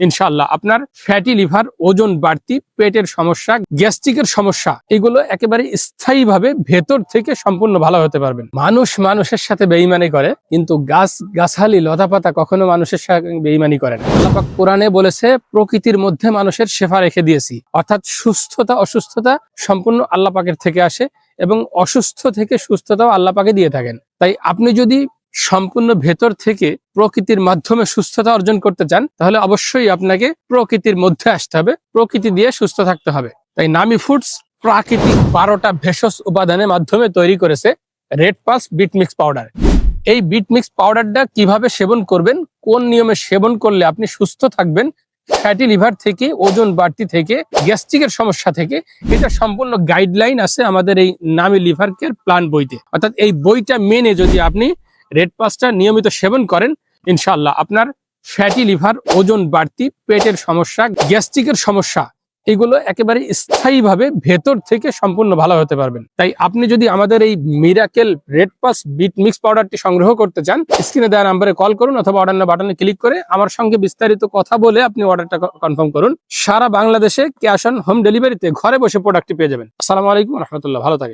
ইনশাআল্লাহ আপনার fatty liver, ওজন বাড়তি, পেটের সমস্যা, গ্যাস্ট্রিকের সমস্যা এগুলো একেবারে স্থায়ীভাবে ভেতর থেকে সম্পূর্ণ ভালো হতে পারবেন। মানুষ মানুষের সাথে বেঈমানি করে, কিন্তু গাছালি লতাপাতা কখনো মানুষের সাথে বেঈমানি করে না। আল্লাহ পাক কোরআনে বলেছে প্রকৃতির মধ্যে মানুষের শেফা রেখে দিয়েছি, অর্থাৎ সুস্থতা অসুস্থতা সম্পূর্ণ আল্লাহ পাকের থেকে আসে এবং অসুস্থ থেকে সুস্থতাও আল্লাহ পাকে দিয়ে থাকেন। তাই আপনি যদি সম্পূর্ণ ভেতর থেকে প্রকৃতির মাধ্যমে সুস্থতা অর্জন করতে চান, তাহলে অবশ্যই আপনাকে প্রকৃতির মধ্যে আসতে হবে, প্রকৃতি দিয়ে সুস্থ থাকতে হবে। তাই নামি ফুডস প্রাকৃতিক 12টা ভেষজ উপাদানের মাধ্যমে তৈরি করেছে red pulse bit mix powder. এই বিট মিক্স পাউডারটা কিভাবে সেবন করবেন, কোন নিয়মে সেবন করলে আপনি সুস্থ থাকবেন, ফ্যাটি লিভার থেকে, ওজন বাড়তি থেকে, গ্যাস্ট্রিকের সমস্যা থেকে, এটা সম্পূর্ণ গাইডলাইন আছে আমাদের এই নামি লিভার কেয়ার প্ল্যান বইতে। অর্থাৎ এই বইটা মেনে যদি আপনি রেড পালসটা নিয়মিত সেবন করেন, ইনশাআল্লাহ আপনার ফ্যাটি লিভার, ওজন বাড়তি, পেটের সমস্যা, গ্যাস্ট্রিকের সমস্যা এগুলো একেবারে স্থায়ীভাবে ভেতর থেকে সম্পূর্ণ ভালো হতে পারবেন। তাই আপনি যদি আমাদের এই miracle red pulse bit mix পাউডারটি সংগ্রহ করতে চান, স্ক্রিনে দেওয়া নাম্বারে কল করুন অথবা অর্ডার বাটনে ক্লিক করে আমার সঙ্গে বিস্তারিত কথা বলে আপনি অর্ডারটা কনফার্ম করুন। সারা বাংলাদেশে ক্যাশ অন হোম ডেলিভারিতে ঘরে বসে প্রোডাক্টটি পেয়ে যাবেন। আসসালামু আলাইকুম রহমতুল্লাহ, ভালো থাকে।